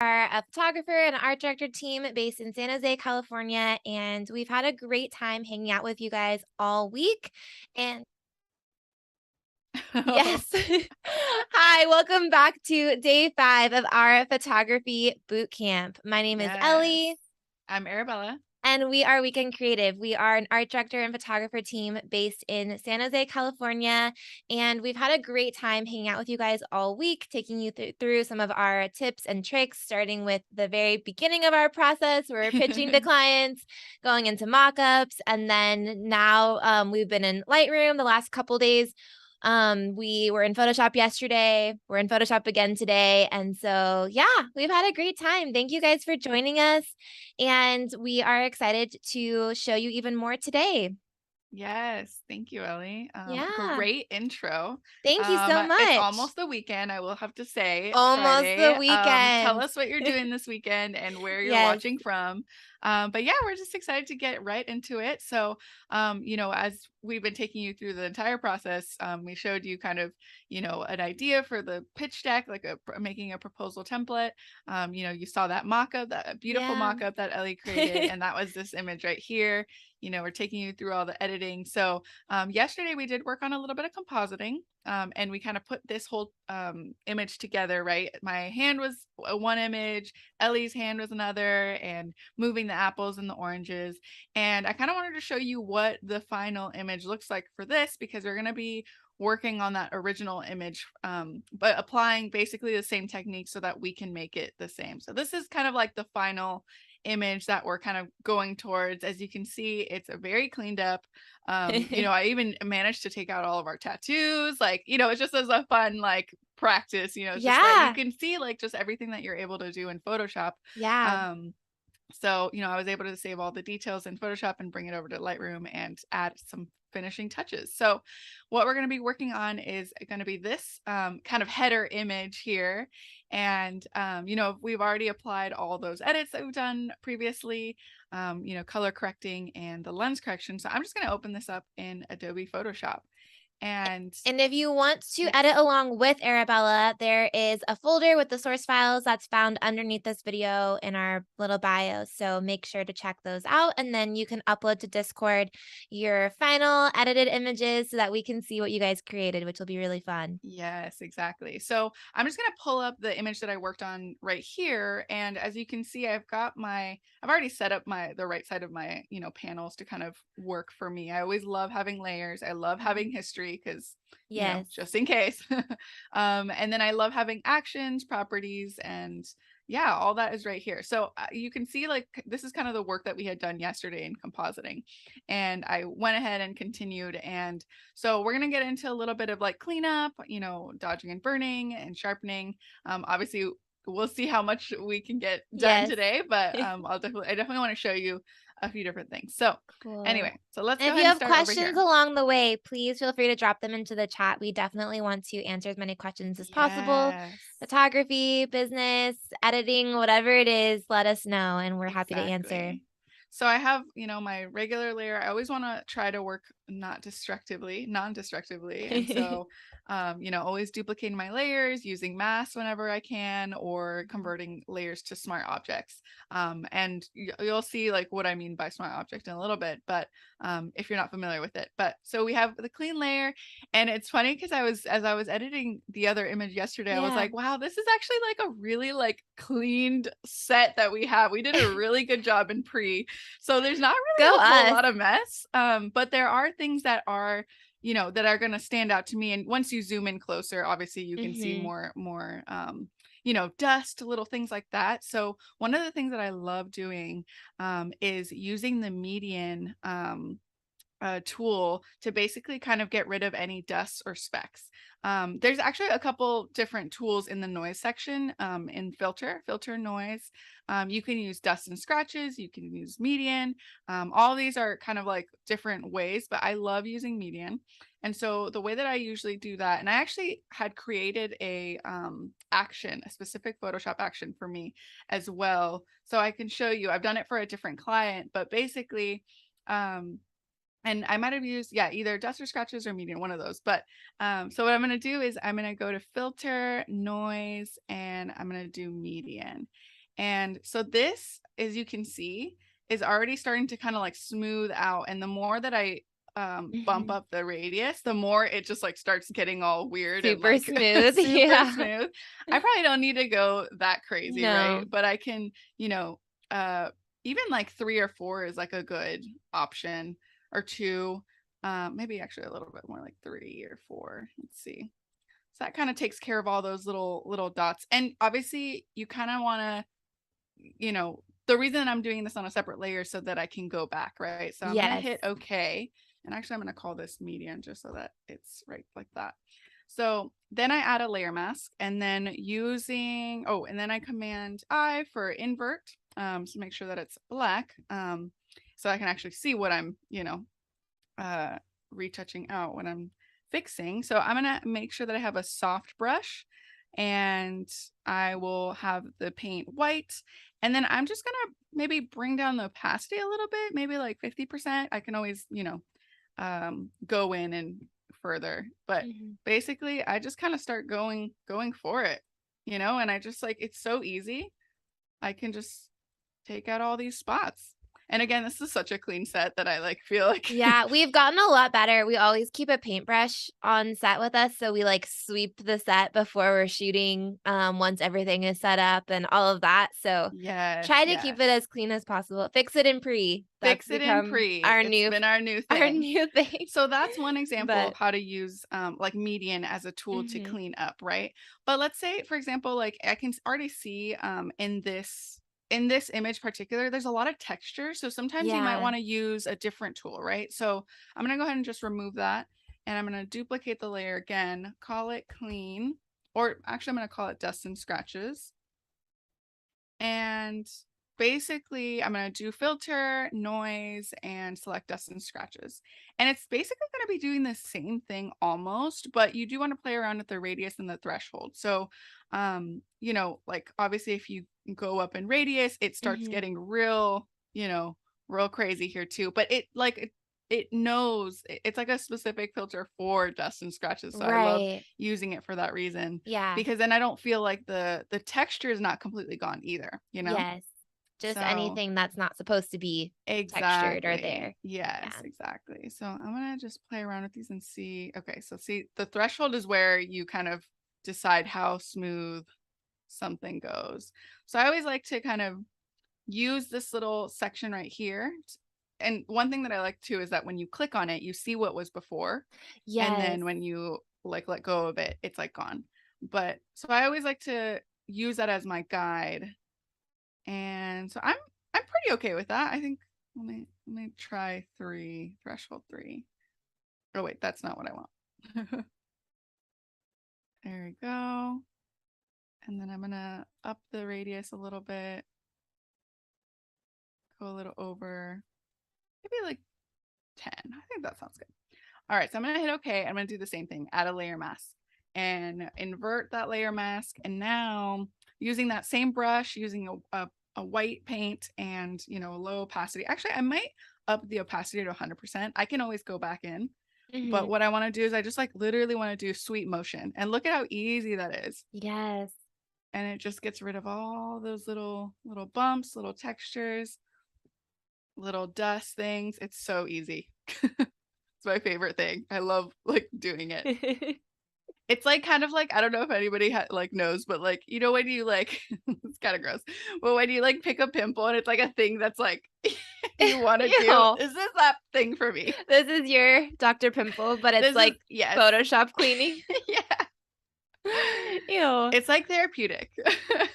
are a photographer and art director team based in San Jose, California, and we've had a great time hanging out with you guys all week. And yes, hi, welcome back to day 5 of our photography boot camp. My name is Yes. Ellie. I'm Arabella. And we are Weekend Creative. We are an art director and photographer team based in San Jose, California. And we've had a great time hanging out with you guys all week, taking you through some of our tips and tricks, starting with the very beginning of our process. We're pitching to clients, going into mock-ups, and then now we've been in Lightroom the last couple days. We were in Photoshop yesterday. We're in Photoshop again today. And so, yeah, we've had a great time. Thank you guys for joining us. And we are excited to show you even more today. Yes, thank you, Ellie. Yeah. Great intro. Thank you so It's much. almost the weekend, I will have to say. It's Almost the Friday. Tell weekend. us what you're doing this weekend and where you're Yes. watching from. But yeah, we're just excited to get right into it. So, as we've been taking you through the entire process, we showed you kind of, an idea for the pitch deck, like making a proposal template. You saw that mock-up, that beautiful Yeah. mock-up that Ellie created, and that was this image right here. We're taking you through all the editing. So yesterday we did work on a little bit of compositing, and we kind of put this whole image together, right? My hand was one image, Ellie's hand was another, and moving the apples and the oranges. And I kind of wanted to show you what the final image looks like for this, because we're going to be working on that original image, but applying basically the same technique so that we can make it the same. So this is kind of like the final image that we're kind of going towards. As you can see, it's a very cleaned up. I even managed to take out all of our tattoos. Like, it's just as a fun like practice, it's just that you Yeah. can see like just everything that you're able to do in Photoshop. Yeah. So, I was able to save all the details in Photoshop and bring it over to Lightroom and add some finishing touches. So what we're going to be working on is going to be this kind of header image here. And, we've already applied all those edits that we've done previously, color correcting and the lens correction. So I'm just going to open this up in Adobe Photoshop. And And if you want to edit yes. along with Arabella, there is a folder with the source files that's found underneath this video in our little bio. So make sure to check those out. And then you can upload to Discord your final edited images so that we can see what you guys created, which will be really fun. Yes, exactly. So I'm just going to pull up the image that I worked on right here. And as you can see, I've already set up the right side of my, panels to kind of work for me. I always love having layers. I love having Mhm. history because, Yes. just in case. And then I love having actions, properties, and yeah, all that is right here. So you can see like this is kind of the work that we had done yesterday in compositing. And I went ahead and continued, and so we're going to get into a little bit of like cleanup, dodging and burning and sharpening. Obviously we'll see how much we can get done Yes. today, but I definitely want to show you a few different things. So Cool. anyway, so let's And go if you ahead and have start over questions here. along the way, please feel free to drop them into the chat. We definitely want to answer as many questions as possible. Yes, Photography, business, editing, whatever it is, let us know and we're happy to answer. exactly. So I have, my regular layer. I always want to try to work non-destructively. And so, always duplicating my layers, using masks whenever I can, or converting layers to smart objects. And you'll see like what I mean by smart object in a little bit, but if you're not familiar with it. But so we have the clean layer, and it's funny because as I was editing the other image yesterday, I was Yeah. like, wow, this is actually like a really like cleaned set that we have. We did a really good job in pre. So there's not Go really a whole us. lot of mess. But there are things that are, that are going to stand out to me. And once you zoom in closer, obviously you can see Mhm. more, dust, little things like that. So one of the things that I love doing is using the median tool to basically kind of get rid of any dust or specks. There's actually a couple different tools in the noise section, in filter noise. You can use dust and scratches. You can use median. All these are kind of like different ways, but I love using median. And so the way that I usually do that, and I actually had created a specific Photoshop action for me as well. So I can show you, I've done it for a different client, but basically, um, and I might have used, yeah, either dust or scratches or median, one of those. But so what I'm going to do is I'm going to go to filter, noise, and I'm going to do median. And so this, as you can see, is already starting to kind of like smooth out. And the more that I bump Mhm. up the radius, the more it just like starts getting all weird and Super like smooth. super Yeah. smooth. I probably don't need to go that crazy, right? No. But I can, uh even like 3 or 4 is like a good option, or 2. Maybe actually a little bit more, like 3 or 4. Let's see. So that kind of takes care of all those little dots. And obviously you kind of want to, the reason I'm doing this on a separate layer so that I can go back, right? So I'm going to Yes. hit OK. And actually, I'm going to call this median just so that it's right like that. So then I add a layer mask, and then and then I command I for invert. So make sure that it's black. So I can actually see what I'm, uh, retouching out when I'm fixing. So I'm going to make sure that I have a soft brush, and I will have the paint white. And then I'm just going to maybe bring down the opacity a little bit, maybe like 50%. I can always, go in and further. But Mhm. basically, I just kind of start going for it, and I just like, it's so easy. I can just take out all these spots. And again, this is such a clean set that I like feel like Yeah, we've gotten a lot better. We always keep a paintbrush on set with us, so we, like, sweep the set before we're shooting, once everything is set up and all of that, so yes, try to keep it yes. as clean as possible. Fix it in pre. That's Fix it in become pre. It's been our new our thing. new thing. So that's one example of But how to use like median as a tool to mhm. clean up, right? But let's say, for example, like I can already see in this image particular, there's a lot of texture. So sometimes you might Yeah. want to use a different tool, right? So I'm gonna go ahead and just remove that, and I'm gonna duplicate the layer again, call it clean, or actually I'm gonna call it dust and scratches. And basically, I'm going to do filter, noise, and select dust and scratches. And it's basically going to be doing the same thing almost, but you do want to play around with the radius and the threshold. So, like obviously, if you go up in radius, it starts Mhm. getting real crazy here too. But it knows it's like a specific filter for dust and scratches. So I love Right. using it for that reason, Yeah. because then I don't feel like the texture is not completely gone either. Yes. Just So anything that's not supposed to be textured or exactly. there. Yes, Yeah. exactly. So I'm gonna just play around with these and see. Okay, so see, the threshold is where you kind of decide how smooth something goes. So I always like to kind of use this little section right here. And one thing that I like too is that when you click on it, you see what was before. And Yes. then when you like let go of it, it's like gone. But so I always like to use that as my guide. And so I'm pretty okay with that. I think let me try 3, threshold 3. Oh wait, that's not what I want. There we go. And then I'm gonna up the radius a little bit, go a little over, maybe like 10. I think that sounds good. All right, so I'm gonna hit OK. I'm gonna do the same thing, add a layer mask and invert that layer mask. And now using that same brush, using a white paint and a low opacity. Actually, I might up the opacity to 100%. I can always go back in. But Mhm. what I want to do is I just like literally want to do sweep motion. And look at how easy that is. Yes. And it just gets rid of all those little bumps, little textures, little dust things. It's so easy. It's my favorite thing. I love like doing it. It's like kind of like, I don't know if anybody like knows, but like when you like it's kind of gross, but when you like pick a pimple and it's like a thing that's like you want to do, Ew. is this that thing for me? This is your Dr. Pimple, but it's This is, like yes. Photoshop cleaning. Yeah, Ew. it's like therapeutic.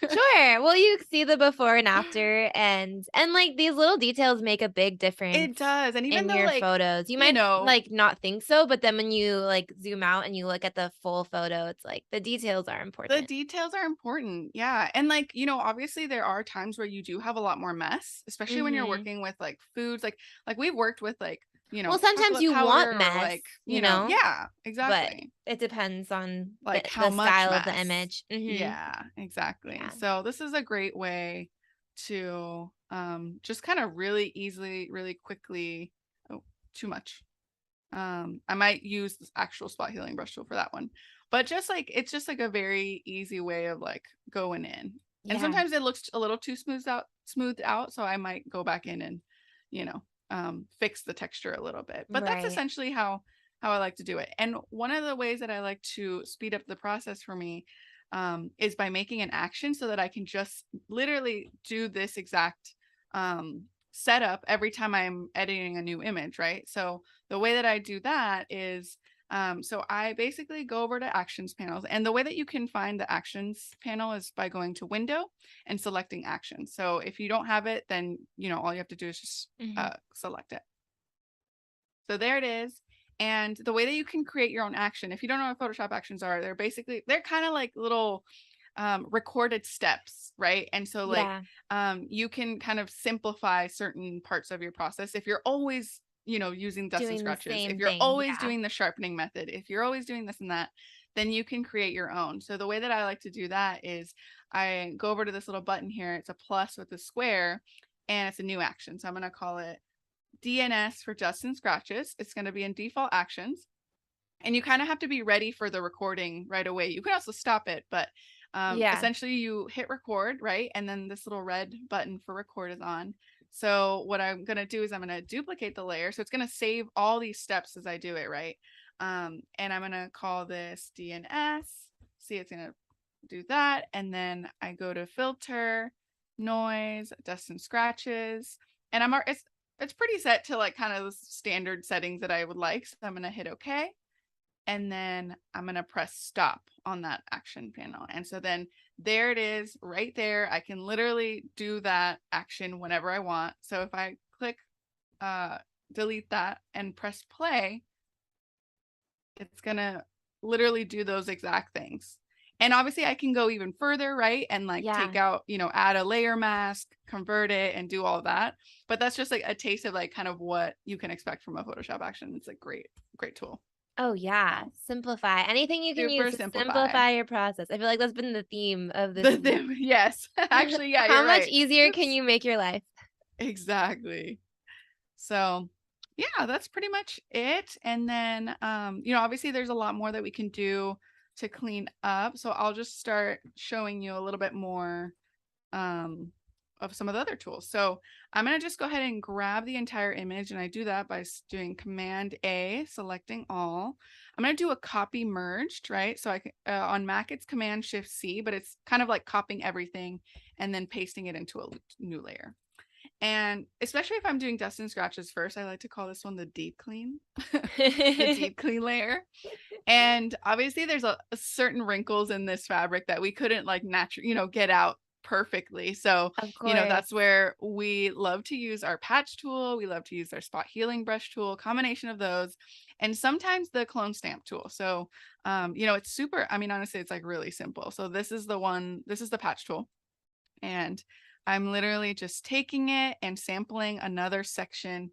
Sure. Well, you see the before and after and like these little details make a big difference It does. And even in though your like, photos. You you might know like not think so, but then when you like zoom out and you look at the full photo, it's like the details are the important. details are important. Yeah. And like, obviously there are times where you do have a lot more mess, especially when you're Mhm. working with like foods, like we've worked with like, Well, sometimes chocolate you want powder or mess, like, you know, yeah, but exactly. it depends on the Like how the much style of the mess. image. Mhm. Yeah, exactly. Yeah. So this is a great way to just kind of really easily, really quickly. Oh, too much. I might use this actual spot healing brush tool for that one. But just like it's just like a very easy way of like going in. And Yeah. sometimes it looks a little too smoothed out, so I might go back in and, you know, fix the texture a little bit. But that's Right. essentially how I like to do it. And one of the ways that I like to speed up the process for me is by making an action so that I can just literally do this exact setup every time I'm editing a new image, right? So the way that I do that is so I basically go over to actions panels, and the way that you can find the actions panel is by going to window and selecting actions. So if you don't have it, then, all you have to do is just Mhm. select it. So there it is. And the way that you can create your own action, if you don't know what Photoshop actions are, they're kind of like little recorded steps, right? And so like Yeah. you can kind of simplify certain parts of your process if you're always, using dust and Doing the scratches, if same you're thing. always Yeah. doing the sharpening method, if you're always doing this and that, then you can create your own. So the way that I like to do that is I go over to this little button here. It's a plus with a square, and it's a new action. So I'm going to call it DNS for dust and scratches. It's going to be in default actions. And you kind of have to be ready for the recording right away. You can also stop it, but Yeah. essentially you hit record, right? And then this little red button for record is on. So what I'm going to do is I'm going to duplicate the layer. So it's going to save all these steps as I do it, right? And I'm going to call this DNS. See, it's going to do that. And then I go to filter, noise, dust and scratches. And it's pretty set to like kind of the standard settings that I would like. So I'm going to hit OK. And then I'm going to press stop on that action panel. And so then there it is right there. I can literally do that action whenever I want. So if I click delete that and press play, it's going to literally do those exact things. And obviously I can go even further, right? And like take Yeah. out, add a layer mask, convert it, and do all that. But that's just like a taste of like kind of what you can expect from a Photoshop action. It's a great, great tool. Oh, yeah. So Simplify. Anything you can use super to simplify. simplify your process. I feel like that's been the theme of this week. Yes. Actually, yeah, How you're much right. easier can Oops. you make your life? Exactly. So, yeah, that's pretty much it. And then, obviously there's a lot more that we can do to clean up. So I'll just start showing you a little bit more um, of some of the other tools. So I'm going to just go ahead and grab the entire image. And I do that by doing Command A, selecting all. I'm going to do a copy merged, right? So I can, on Mac, it's Command Shift C, but it's kind of like copying everything and then pasting it into a new layer. And especially if I'm doing dust and scratches first, I like to call this one the deep clean, the deep clean layer. And obviously there's a certain wrinkles in this fabric that we couldn't like naturally, get out perfectly. So, Of course. that's where we love to use our patch tool. We love to use our spot healing brush tool, combination of those, and sometimes the clone stamp tool. So, it's super, I mean, honestly, it's like really simple. So this is the patch tool. And I'm literally just taking it and sampling another section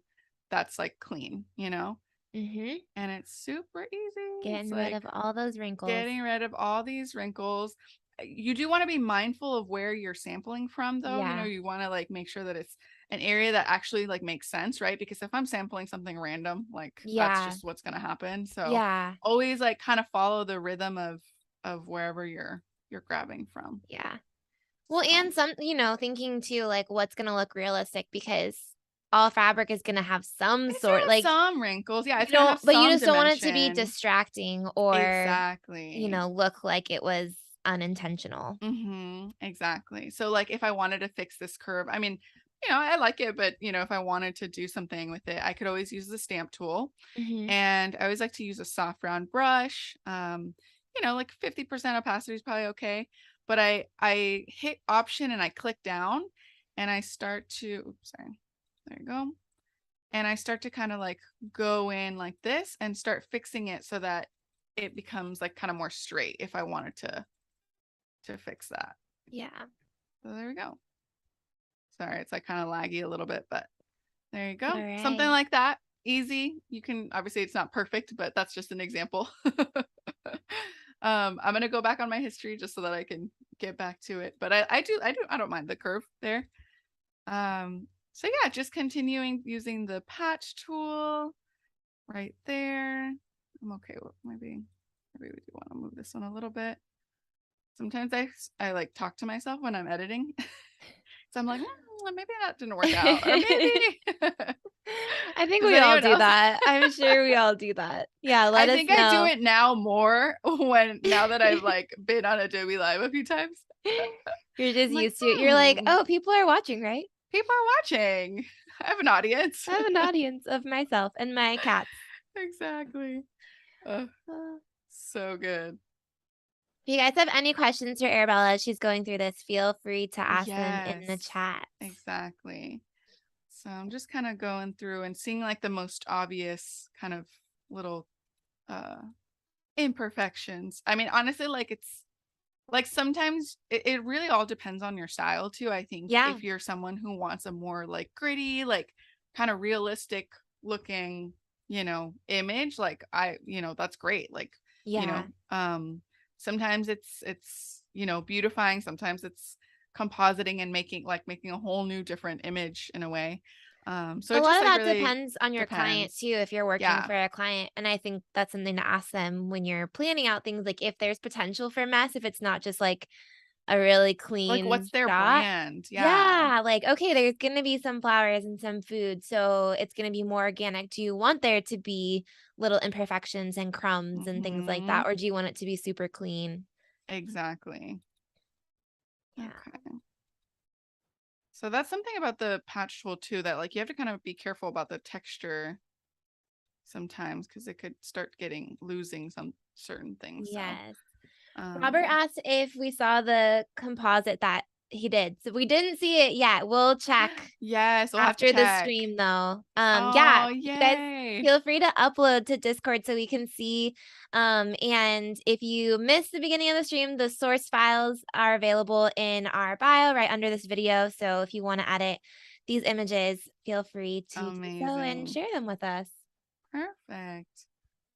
that's like clean, Mhm. and it's super easy. It's Getting rid like of all those wrinkles. getting rid of all these wrinkles. You do want to be mindful of where you're sampling from though. Yeah. You want to like make sure that it's an area that actually like makes sense, right? Because if I'm sampling something random, like that's Yeah. just what's going to happen. So Yeah. always like kind of follow the rhythm of wherever you're grabbing from. Yeah. Well, So and thinking too, like what's gonna look realistic because all fabric is gonna have some it's gonna sort have like some wrinkles. Yeah, you it's gonna don't have but you some just don't want it to be dimension. distracting or, Exactly. look like it was unintentional. Exactly. So like if I wanted to fix this curve, I mean, I like it, but if I wanted to do something with it, I could always use the stamp tool. Mhm. And I always like to use a soft round brush. Like 50% opacity is probably okay. But I hit option and I click down and I start to oops, sorry. There you go. And I start to kind of like go in like this and start fixing it so that it becomes like kind of more straight if I wanted to fix that. Yeah. So there we go. Sorry, it's like kind of laggy a little bit, but there you go. Something Alright. like that. Easy. You can obviously it's not perfect, but that's just an example. I'm gonna go back on my history just so that I can get back to it. But I don't mind the curve there. So yeah, just continuing using the patch tool right there. I'm okay with maybe we do want to move this one a little bit. sometimes I like talk to myself when I'm editing. So I'm like, maybe that didn't work out, or I maybe think does we all anyone do else? that. I'm sure we all do that. Yeah, I let us think I do know. it now more now that I've like been on Adobe Live a few times. You're just I'm like, used to it. You're like, "Oh, people are watching, right?" people are watching. I have an audience. I have an audience of myself and my cats. Exactly. Uh, Uh, so good. If you guys have any questions for Arabella as she's going through this, feel free to ask them in the Yes, chat. exactly. So I'm just kind of going through and seeing like the most obvious kind of little uh imperfections. I mean, honestly, like it's like sometimes it really all depends on your style too. I think Yeah, if you're someone who wants a more like gritty, like kind of realistic looking, image, like that's great. Like, you yeah. know, sometimes it's beautifying, sometimes it's compositing and making a whole new different image in a way. So A it lot just of like that really depends on your client depends. too, if you're working Yeah. for a client, and I think that's something to ask them when you're planning out things, like, if there's potential for mess, if it's not just, like, a really Like what's clean their shot. brand? Yeah. Yeah, like, okay, there's gonna be some flowers and some food, so it's gonna be more organic. Do you want there to be little imperfections and crumbs and things like Hmm. that, or do you want it to be super clean? Exactly. Yeah. Okay. So that's something about the patch tool too, that like you have to kind of be careful about the texture sometimes because it could start losing some certain things. So Yes. Robert um asked if we saw the composite that he did. So we didn't see it yet. We'll check yes, we'll have to after the check. stream though. Yeah, Oh, you guys yay. feel free to upload to Discord so we can see. And if you missed the beginning of the stream, the source files are available in our bio right under this video. So if you want to edit these images, feel free to do so and Amazing. share them with us. Perfect.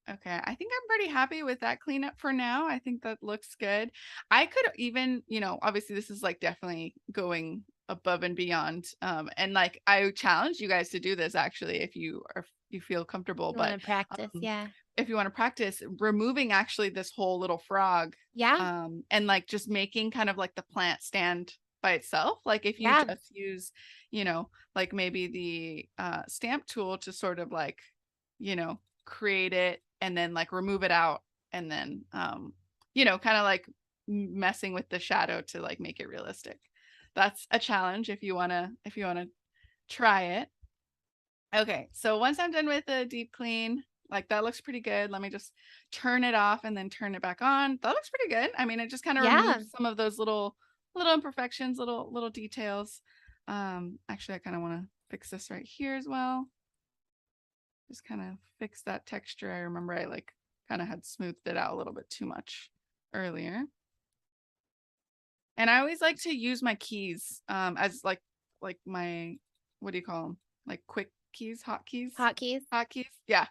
Okay, I think I'm pretty happy with that cleanup for now. I think that looks good. I could even, obviously this is like definitely going above and beyond. And like I challenge you guys to do this actually if you feel comfortable. You want But to practice? um, Yeah. if you want to practice removing actually this whole little frog, Yeah. and like just making kind of like the plant stand by itself. Like if you Yeah. just use, like maybe the stamp tool to sort of like, create it and then like remove it out and then kind of like messing with the shadow to like make it realistic. That's a challenge if you want to try it. Okay, so once I'm done with the deep clean, like that looks pretty good. Let me just turn it off and then turn it back on. That looks pretty good. I mean, it just kind of Yeah. removes some of those little imperfections, little details. Actually I kind of want to fix this right here as well. Just kind of fix that texture. I remember I like kind of had smoothed it out a little bit too much earlier. And I always like to use my keys as like my, what do you call them? Like quick keys, Hotkeys. hotkeys. Yeah.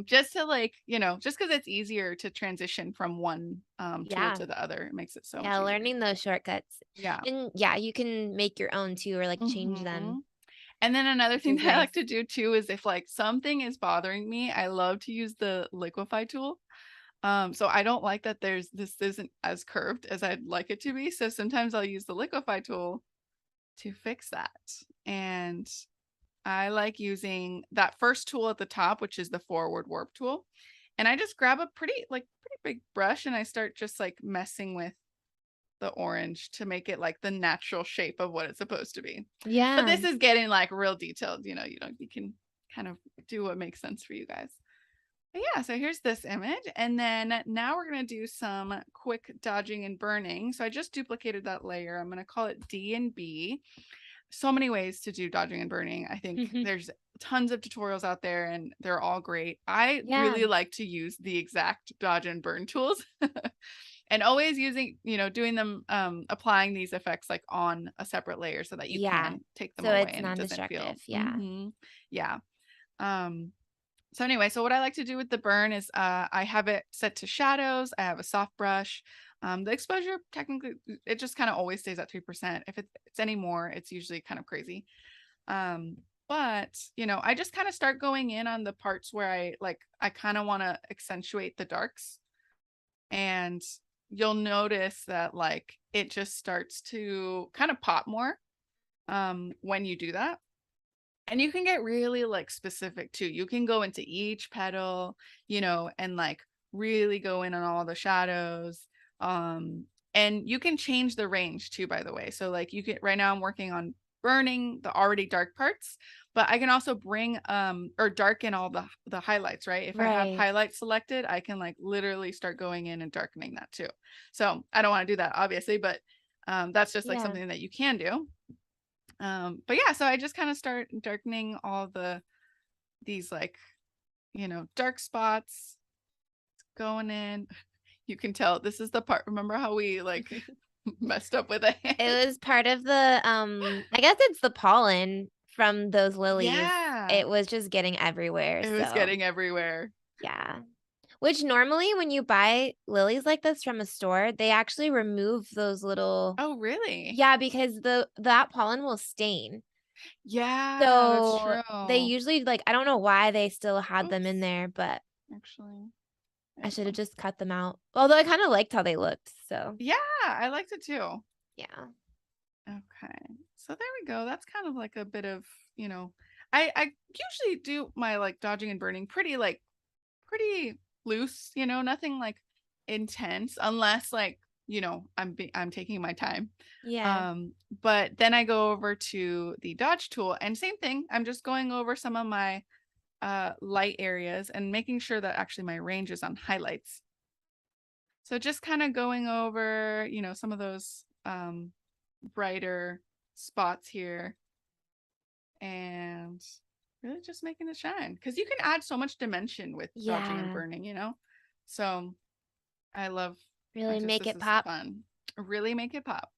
Just to like, just because it's easier to transition from one tool Yeah. to the other. It makes it so much Yeah, easier. learning those shortcuts. Yeah. And yeah, you can make your own too or like change Hmm. them, And then another which thing is that I nice. like to do too is if like something is bothering me, I love to use the liquify tool. So I don't like that this isn't as curved as I'd like it to be. So sometimes I'll use the liquify tool to fix that. And I like using that first tool at the top, which is the forward warp tool. And I just grab a pretty big brush and I start just like messing with the orange to make it like the natural shape of what it's supposed to be. But Yeah. this is getting like real detailed, you can kind of do what makes sense for you guys. But yeah, so here's this image. And then now we're going to do some quick dodging and burning. So I just duplicated that layer. I'm going to call it D and B. So many ways to do dodging and burning. I think there's tons of tutorials out there and they're all great. I Yeah. really like to use the exact dodge and burn tools and always using, doing them, applying these effects like on a separate layer so that you Yeah. can take them So away it's and it doesn't feel, non-destructive. Yeah. yeah. Um, so anyway, so what I like to do with the burn is I have it set to shadows. I have a soft brush. The exposure technically it just kind of always stays at 3%. If it's any more, it's usually kind of crazy. Um, but I just kind of start going in on the parts where I kind of want to accentuate the darks. And you'll notice that like it just starts to kind of pop more when you do that. And you can get really like specific too. You can go into each petal, and like really go in on all the shadows. And you can change the range too, by the way. So like right now I'm working on burning the already dark parts, but I can also bring or darken all the highlights, right? If I have Right. highlights selected, I can like literally start going in and darkening that too. So I don't want to do that obviously, but that's just like Yeah. something that you can do. But yeah, so I just kind of start darkening all these like, dark spots going in. You can tell this is the part. Remember how we like messed up with a hand? It was part of the, I guess it's the pollen from those lilies. Yeah. It was just getting everywhere, It was so getting everywhere. yeah. Which normally when you buy lilies like this from a store, they actually remove those little. Oh, really? Yeah, because that pollen will stain. Yeah, that's So, they true. usually, like, I don't know why they still had them in Oops. there, but Actually, I there we should have go. just cut them out. Although I kinda liked how they looked, so Yeah, I liked it too. yeah. Okay. So there we go. That's kind of like a bit of, you know, I usually do my like dodging and burning pretty loose, nothing like intense unless like, I'm taking my time. Yeah. Um but then I go over to the dodge tool and same thing. I'm just going over some of my light areas and making sure that actually my range is on highlights. So just kind of going over, some of those brighter spots here and really just making it shine because you can add so much dimension with dodging and Yeah. burning. So I love, Really make this it is pop. fun. Really make it pop.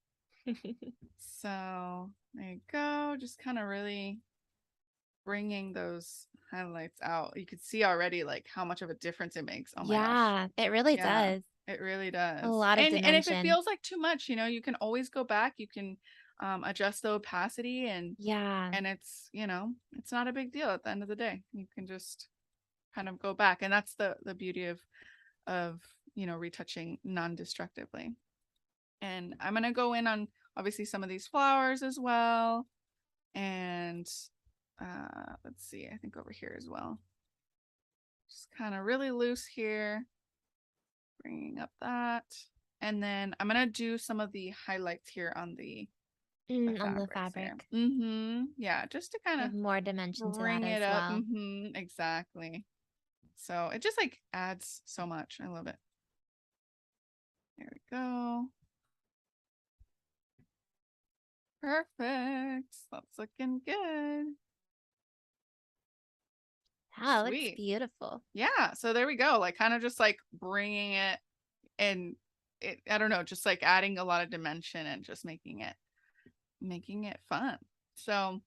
So there you go. Just kind of really bringing those highlights out. You could see already like how much of a difference it makes. Oh my gosh. Yeah, it really Yeah, does. it really A does. lot of And if it dimension. feels like too much, you can always go back. You can adjust the opacity Yeah. and it's not a big deal at the end of the day. You can just kind of go back. And that's the beauty of retouching non-destructively. And I'm gonna go in on obviously some of these flowers as well. And let's see, I think over here as well. Just kind of really loose here. Bringing up that. And then I'm going to do some of the highlights here on the On the fabrics there. fabric. Yeah, just to kind of Give more dimension to that bring it as up. well. Exactly. So it just like adds so much. I love it. There we go. Perfect. That's looking good. Wow, it looks Sweet. beautiful. Yeah. So there we go. Like kind of just like bringing it and I don't know, just like adding a lot of dimension and just making it fun. So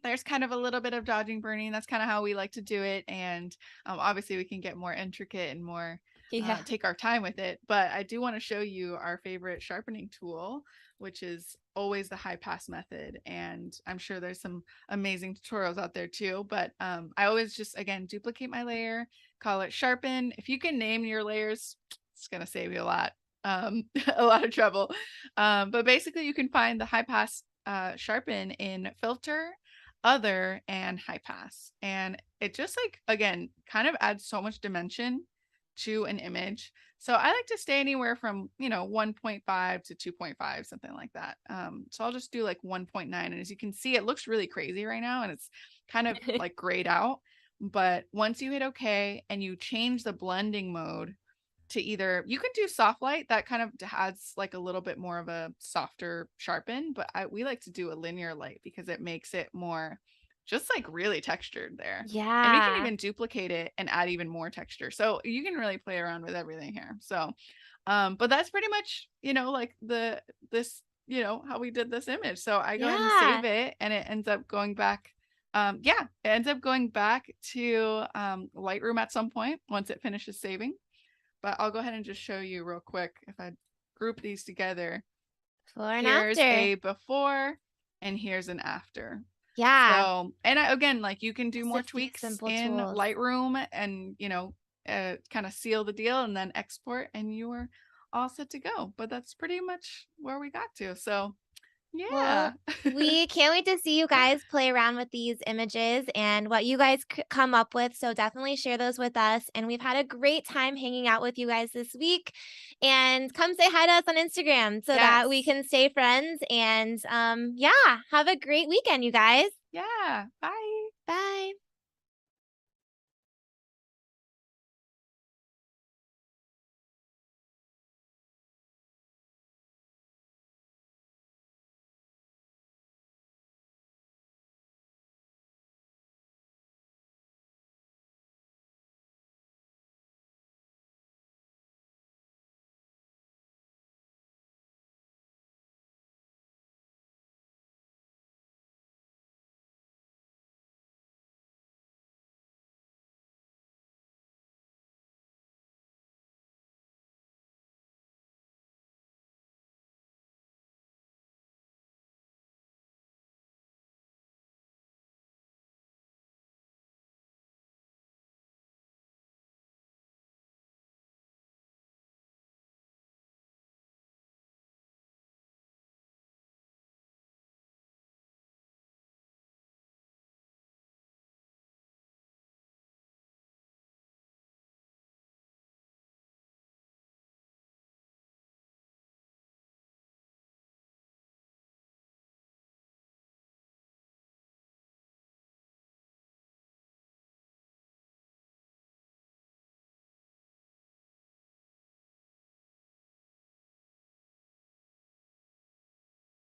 there's kind of a little bit of dodging burning. That's kind of how we like to do it. And obviously we can get more intricate and more Yeah. take our time with it. But I do want to show you our favorite sharpening tool, which is always the high pass method. And I'm sure there's some amazing tutorials out there too. But I always just, again, duplicate my layer, call it sharpen. If you can name your layers, it's going to save you a lot. A lot of trouble. But basically you can find the high pass sharpen in filter, other, and high pass. And it just like, again, kind of adds so much dimension to an image. So I like to stay anywhere from, 1.5 to 2.5, something like that. So I'll just do like 1.9. And as you can see, it looks really crazy right now and it's kind of like grayed out. But once you hit okay and you change the blending mode to either, you can do soft light that kind of adds like a little bit more of a softer sharpen, but we like to do a linear light because it makes it more just like really textured there. And we can Yeah. even duplicate it and add even more texture. So you can really play around with everything here. So but that's pretty much, like this, how we did this image. So I go ahead and save Yeah. it and it ends up going back. Yeah, it ends up going back to Lightroom at some point once it finishes saving. But I'll go ahead and just show you real quick. If I group these together, Before and here's after. a before and here's an after. Yeah. So, and again, like you can do Just more a few tweaks simple in tools. Lightroom and, kind of seal the deal and then export and you're all set to go. But that's pretty much where we got to. So Well, yeah. we can't wait to see you guys play around with these images and what you guys come up with. So definitely share those with us. And we've had a great time hanging out with you guys this week. And come say hi to us on Instagram so that we Yes. can stay friends. And yeah, have a great weekend, you guys. Yeah. Bye.